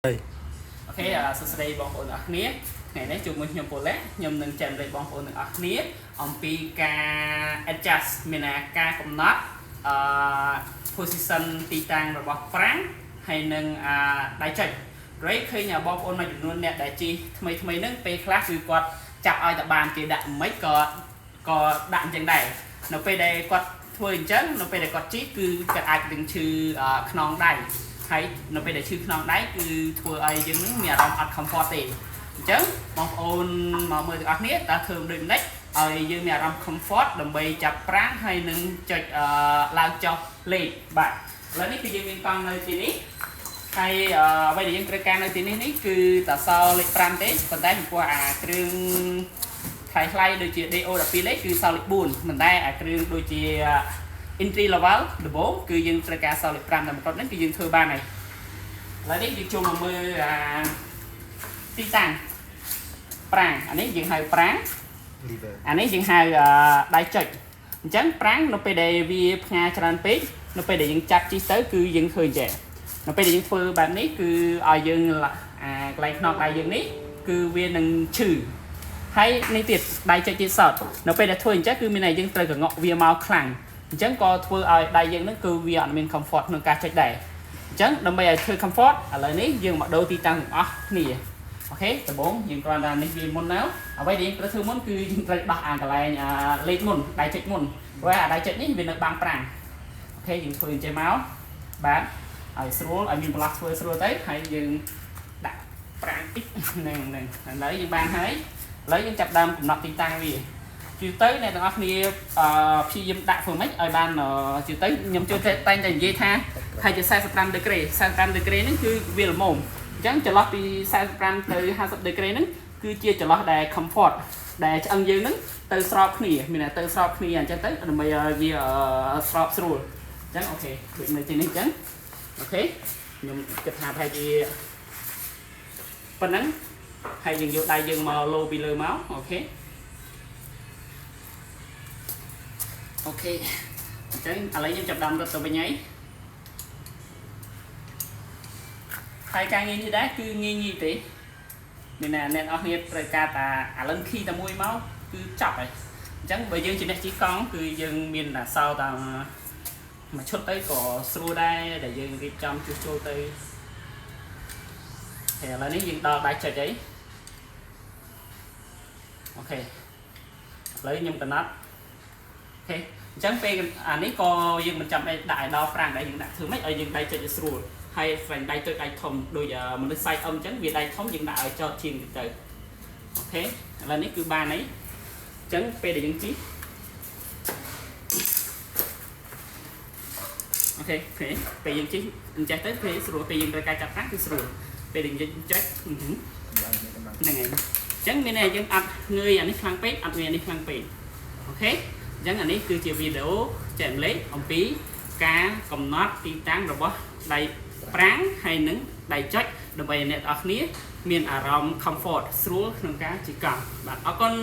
Ok, sau đây bọn ổn ở khía ngày nay chúng mình nhầm bộ lẽ nhầm nâng chạm đây bọn ổn ở khía ông pi ca adjust mình là ca cầm nót position ti tăng rồi bọc phán hay nâng đại chạy rồi khi nhà bọn ổn mà chúng luôn nè đại chi mấy nâng pe classคือគាត់ចាប់ឲ្យតែបានគេដាក់មិនក៏ដាក់អញ្ចឹងដែរនៅពេលដែលគាត់ធ្វើអញ្ចឹងនៅពេលដែលគាត់ជីគឺគាត់អាចនឹងឈឺខ្នងដៃហើយនៅពេលដែលឈឺខ្នងដៃគឺធ្វើឲ្យយើងនឹងមានអារម្មណ៍អត់ comfort ទេអញ្ចឹងបងប្អូនមកមើលទាំងអស់គ្នាតើធ្វើដូចម្ដេចឲ្យយើងមានអារម្មណ៍ comfort ដើម្បីចាប់ប្រាំងហើយនឹងចុចឡើងចុះលេខបាទឥឡូវនេះគឺយើងមានកង់នៅទីនេះហើយអ្វីដែលយើងត្រូវការនៅទីនេះគឺតសលេខ5ទេប៉ុន្តែចំពោះអាគ្រឿងថ្លៃដូចជា DO12 លេខគឺសលេខ4មិនតែអាគ្រឿងដូចជា entry level ដំបូងគឺយើងត្រូវការសលេខ5តែបន្ទាប់នេះគឺយើងធ្វើបានហើយឥឡូវនេះយើងចូលមកមើលទីតាំងប្រាំងអានេះយើងហៅប្រាំងអានេះយើងហៅដៃចុចអញ្ចឹងប្រាំងនៅពេលដែលវាផ្ងាច្រើនពេកនៅពេលដែលយើងចាប់ជីទៅគឺយើងឃើញចេះនៅពេលដែលយើងធ្វើបែបនេះគឺឲ្យយើងអាកន្លែងខ្នងដៃយើងនេះគឺវានឹងឈឺហើយនេះទៀតដៃចុចទៀតសតនៅពេលដែលធ្វើអញ្ចឹងគឺមានតែយើងត្រូវកងក់វាមកខ្លាំងអញ្ចឹងក៏ធ្វើឲ្យដៃយើងនឹងគឺវាអត់មាន comfort ក្នុងការចុចដែរអញ្ចឹងដើម្បីឲ្យធ្វើ comfort ឥឡូវនេះយើងមកដូរទីតាំងទាំងអស់គ្នាអូខេដំបូងយើងគ្រាន់តែនេះវាមុនទៅអ្វីដែលយើងត្រូវធ្វើមុនគឺយើងត្រូវដោះអាកន្លែងលេខមុនដៃចុចមុនព្រោះអាដៃចុចនេះវានៅបាំងប្រាំងអូខេយើងធ្វើអញ្ចឹងមកបាទឲ្យស្រួលឲ្យមានបន្លាស់ធ្វើស្រួលទៅហើយយើងដាក់ប្រាំងតិចហ្នឹងឥឡូវយើងបានហើយឥឡូវយើងចាប់ដើមកំណត់ទីតាំងវាជឿទៅអ្នកទាំងអស់គ្នាព្យាយាមដាក់ធ្វើម៉េចឲ្យបានជឿទៅខ្ញុំចូលតែងតែនិយាយថាហើយជា45ដឺក្រេ45ដឺក្រេហ្នឹងគឺវាល្មមអញ្ចឹងចន្លោះពី45ទៅ50ដឺក្រេហ្នឹងគឺជាចន្លោះដែល comfort ដែលឆ្អឹងយើងហ្នឹងទៅស្របគ្នាមានតែទៅស្របគ្នាអញ្ចឹងទៅដើម្បីឲ្យវាស្របស្រួលអញ្ចឹងអូខេដូចនៅទីនេះអញ្ចឹងអូខេខ្ញុំគិតថាប្រហែលជាប៉ុណ្ណឹងហើយយើងយកដៃយើងមកលោពីលើមកអូខេអូខេអញ្ចឹងឥឡូវយើងចាប់ដើមរត់ទៅវិញហើយការងារនេះដែរគឺងាយទេមានអ្នកអស់គ្នាត្រូវការតាអាឡឹងខីតែមួយមកគឺចប់ហើយអញ្ចឹងបើយើងជាអ្នកជិះកង់គឺយើងមានតែសោតាមួយឈុតទៅក៏ស្រួលដែរដែលយើងរៀបចំជួសជុលទៅហើយឥឡូវនេះយើងដល់ដៃចុចអីអូខេឥឡូវខ្ញុំកំណត់អូខេអញ្ចឹងពេលអានេះក៏យើងមិនចាំបាច់ដាក់ឲ្យដល់ប្រាំងដែរយើងដាក់ធ្វើម៉េចឲ្យយើងដៃចុចឲ្យស្រួលហើយស្វែងដៃចុចដៃធំដូចមនុស្សសាច់អ៊ំអញ្ចឹងវាដៃធំយើងដាក់ឲ្យចោតជាងទៅអូខេឥឡូវនេះគឺបានហើយអញ្ចឹងពេលដែលយើងជិះអូខេពេលយើងជិះអញ្ចេះទៅពេលស្រួលពេលយើងត្រូវការចាប់ប្រាំងគឺស្រួលពេលដែលយើងចុចហ្នឹងហើយអញ្ចឹងមានតែយើងអត់ងើយអានេះខ្លាំងពេកអត់ងើយអានេះខ្លាំងពេកអូខេអញ្ចឹងអានេះគឺជាវីដេអូចែករំលែកអំពីការកំណត់ទីតាំងរបស់ដៃប្រាំងហើយនឹងដៃចុចដើម្បីអ្នកនរគ្នាមានអារម្មណ៍ comfort ស្រួលក្នុងការជិះកង់បាទអរគុណ